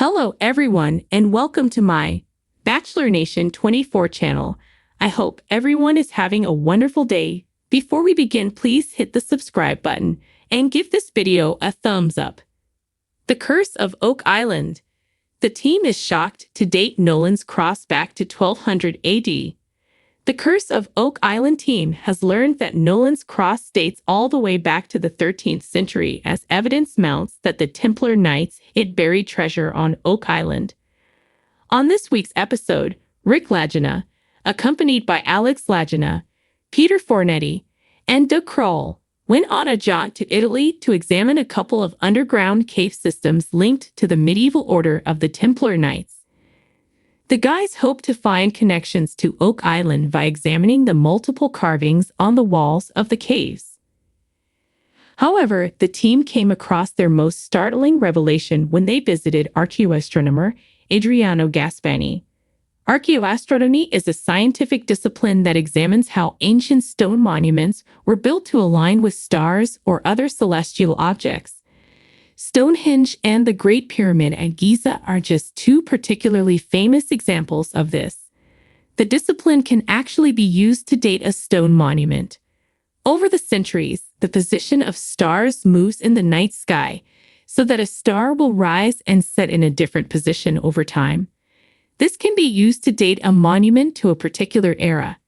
Hello everyone and welcome to my Bachelor Nation 24 channel. I hope everyone is having a wonderful day. Before we begin, please hit the subscribe button and give this video a thumbs up. The Curse of Oak Island. The team is shocked to date Nolan's Cross back to 1200 AD. The Curse of Oak Island team has learned that Nolan's Cross dates all the way back to the 13th century as evidence mounts that the Templar Knights hid buried treasure on Oak Island. On this week's episode, Rick Lagina, accompanied by Alex Lagina, Peter Fornetti, and Doug Kroll, went on a jaunt to Italy to examine a couple of underground cave systems linked to the medieval order of the Templar Knights. The guys hope to find connections to Oak Island by examining the multiple carvings on the walls of the caves. However, the team came across their most startling revelation when they visited archaeoastronomer Adriano Gaspani. Archaeoastronomy is a scientific discipline that examines how ancient stone monuments were built to align with stars or other celestial objects. Stonehenge and the Great Pyramid at Giza are just two particularly famous examples of this. The discipline can actually be used to date a stone monument. Over the centuries, the position of stars moves in the night sky, so that a star will rise and set in a different position over time. This can be used to date a monument to a particular era.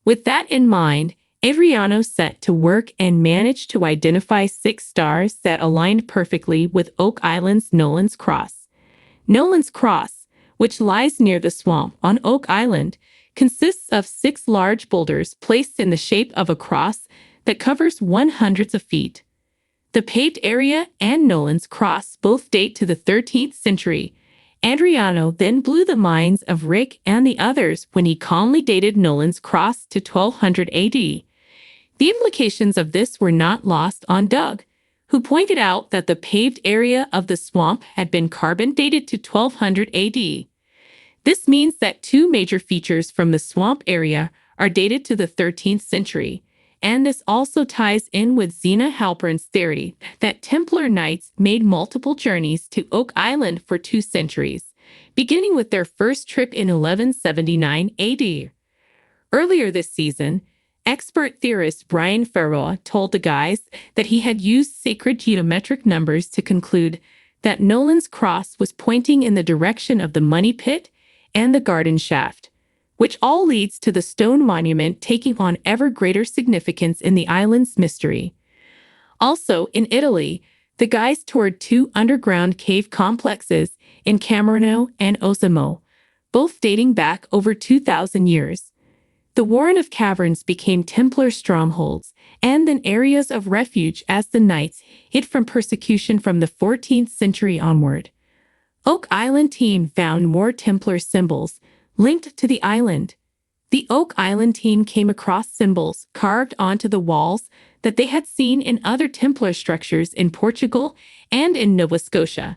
With that in mind, Adriano set to work and managed to identify 6 stars that aligned perfectly with Oak Island's Nolan's Cross. Nolan's Cross, which lies near the swamp on Oak Island, consists of 6 large boulders placed in the shape of a cross that covers hundreds of feet. The paved area and Nolan's Cross both date to the 13th century. Adriano then blew the minds of Rick and the others when he calmly dated Nolan's Cross to 1200 AD. The implications of this were not lost on Doug, who pointed out that the paved area of the swamp had been carbon dated to 1200 AD. This means that 2 major features from the swamp area are dated to the 13th century, and this also ties in with Zena Halpern's theory that Templar Knights made multiple journeys to Oak Island for 2 centuries, beginning with their first trip in 1179 AD. Earlier this season, expert theorist Brian Ferroa told the guys that he had used sacred geometric numbers to conclude that Nolan's Cross was pointing in the direction of the money pit and the garden shaft, which all leads to the stone monument taking on ever greater significance in the island's mystery. Also, in Italy, the guys toured 2 underground cave complexes in Camerino and Osimo, both dating back over 2,000 years. The Warren of Caverns became Templar strongholds and then areas of refuge as the Knights hid from persecution from the 14th century onward. Oak Island team found more Templar symbols linked to the island. The Oak Island team came across symbols carved onto the walls that they had seen in other Templar structures in Portugal and in Nova Scotia.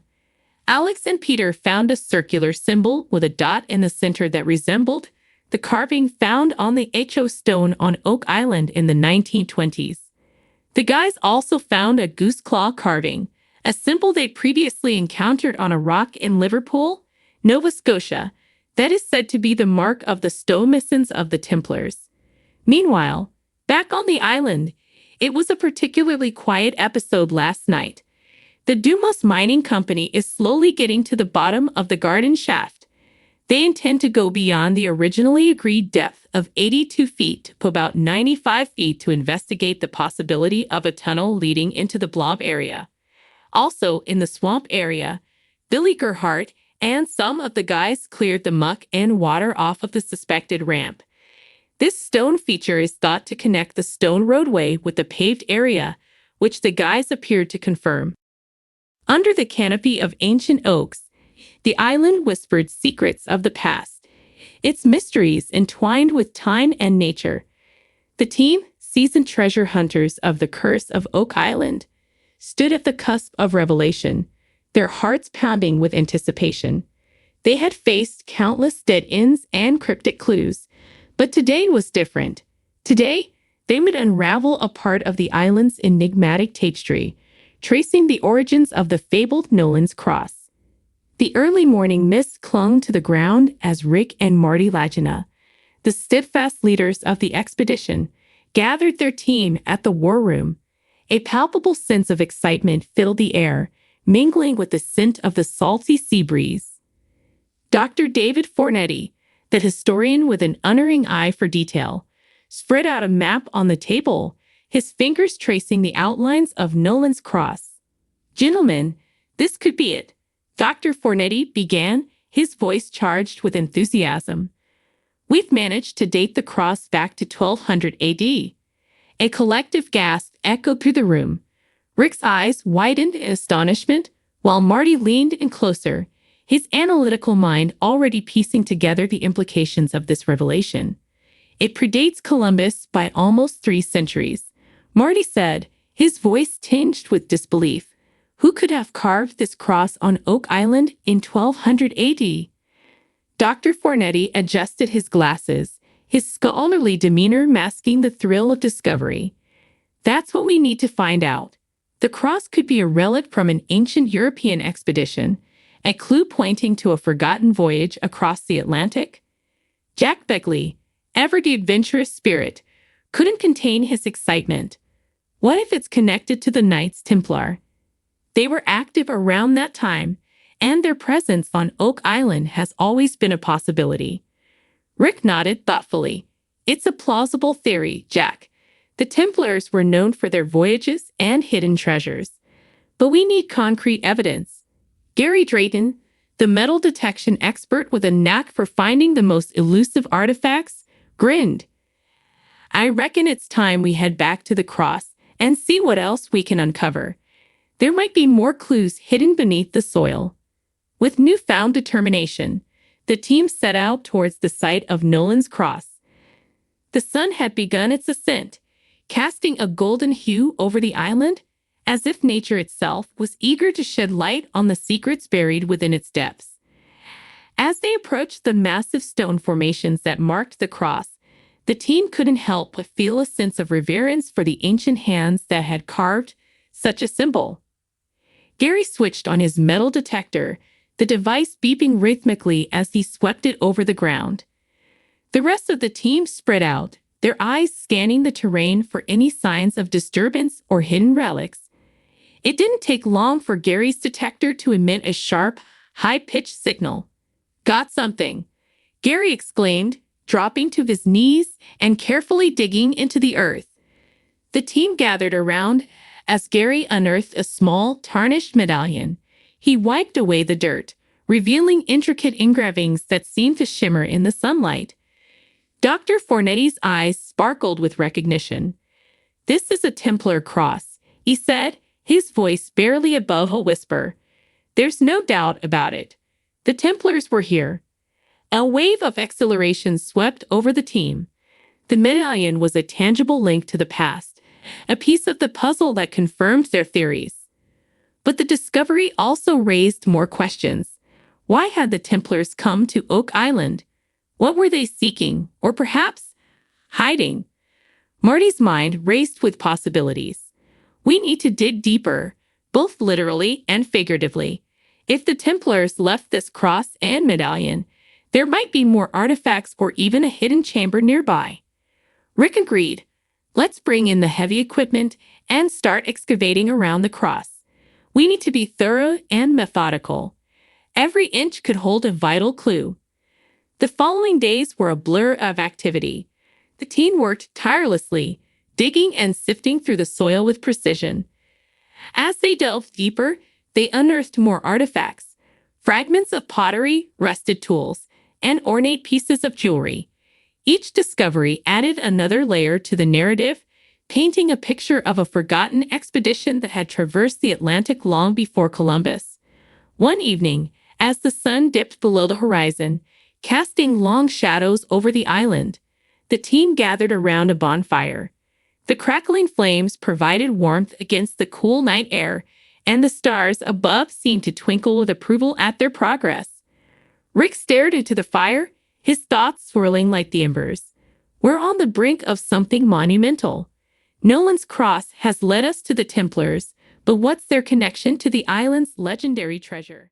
Alex and Peter found a circular symbol with a dot in the center that resembled the carving found on the H.O. stone on Oak Island in the 1920s. The guys also found a goose claw carving, a symbol they'd previously encountered on a rock in Liverpool, Nova Scotia, that is said to be the mark of the stonemasons of the Templars. Meanwhile, back on the island, it was a particularly quiet episode last night. The Dumas Mining Company is slowly getting to the bottom of the garden shaft. They intend to go beyond the originally agreed depth of 82 feet to about 95 feet to investigate the possibility of a tunnel leading into the blob area. Also, in the swamp area, Billy Gerhardt and some of the guys cleared the muck and water off of the suspected ramp. This stone feature is thought to connect the stone roadway with the paved area, which the guys appeared to confirm. Under the canopy of ancient oaks, the island whispered secrets of the past, its mysteries entwined with time and nature. The team, seasoned treasure hunters of the Curse of Oak Island, stood at the cusp of revelation, their hearts pounding with anticipation. They had faced countless dead ends and cryptic clues, but today was different. Today, they would unravel a part of the island's enigmatic tapestry, tracing the origins of the fabled Nolan's Cross. The early morning mist clung to the ground as Rick and Marty Lagina, the steadfast leaders of the expedition, gathered their team at the war room. A palpable sense of excitement filled the air, mingling with the scent of the salty sea breeze. Dr. David Fornetti, the historian with an unerring eye for detail, spread out a map on the table, his fingers tracing the outlines of Nolan's Cross. "Gentlemen, this could be it," Dr. Fornetti began, his voice charged with enthusiasm. "We've managed to date the cross back to 1200 AD. A collective gasp echoed through the room. Rick's eyes widened in astonishment, while Marty leaned in closer, his analytical mind already piecing together the implications of this revelation. "It predates Columbus by almost 3 centuries," Marty said, his voice tinged with disbelief. "Who could have carved this cross on Oak Island in 1200 AD? Dr. Fornetti adjusted his glasses, his scholarly demeanor masking the thrill of discovery. "That's what we need to find out. The cross could be a relic from an ancient European expedition, a clue pointing to a forgotten voyage across the Atlantic." Jack Beckley, ever the adventurous spirit, couldn't contain his excitement. What if it's connected to the Knights Templar? They were active around that time, and their presence on Oak Island has always been a possibility. Rick nodded thoughtfully. "It's a plausible theory, Jack. The Templars were known for their voyages and hidden treasures. But we need concrete evidence." Gary Drayton, the metal detection expert with a knack for finding the most elusive artifacts, grinned. "I reckon it's time we head back to the cross and see what else we can uncover. There might be more clues hidden beneath the soil." With newfound determination, the team set out towards the site of Nolan's Cross. The sun had begun its ascent, casting a golden hue over the island, as if nature itself was eager to shed light on the secrets buried within its depths. As they approached the massive stone formations that marked the cross, the team couldn't help but feel a sense of reverence for the ancient hands that had carved such a symbol. Gary switched on his metal detector, the device beeping rhythmically as he swept it over the ground. The rest of the team spread out, their eyes scanning the terrain for any signs of disturbance or hidden relics. It didn't take long for Gary's detector to emit a sharp, high-pitched signal. "Got something," Gary exclaimed, dropping to his knees and carefully digging into the earth. The team gathered around as Gary unearthed a small, tarnished medallion. He wiped away the dirt, revealing intricate engravings that seemed to shimmer in the sunlight. Dr. Fornetti's eyes sparkled with recognition. "This is a Templar cross," he said, his voice barely above a whisper. "There's no doubt about it. The Templars were here." A wave of exhilaration swept over the team. The medallion was a tangible link to the past, a piece of the puzzle that confirmed their theories. But the discovery also raised more questions. Why had the Templars come to Oak Island? What were they seeking, or perhaps hiding? Marty's mind raced with possibilities. "We need to dig deeper, both literally and figuratively. If the Templars left this cross and medallion, there might be more artifacts or even a hidden chamber nearby." Rick agreed. "Let's bring in the heavy equipment and start excavating around the cross. We need to be thorough and methodical. Every inch could hold a vital clue." The following days were a blur of activity. The team worked tirelessly, digging and sifting through the soil with precision. As they delved deeper, they unearthed more artifacts, fragments of pottery, rusted tools, and ornate pieces of jewelry. Each discovery added another layer to the narrative, painting a picture of a forgotten expedition that had traversed the Atlantic long before Columbus. One evening, as the sun dipped below the horizon, casting long shadows over the island, the team gathered around a bonfire. The crackling flames provided warmth against the cool night air, and the stars above seemed to twinkle with approval at their progress. Rick stared into the fire, his thoughts swirling like the embers. "We're on the brink of something monumental. Nolan's Cross has led us to the Templars, but what's their connection to the island's legendary treasure?"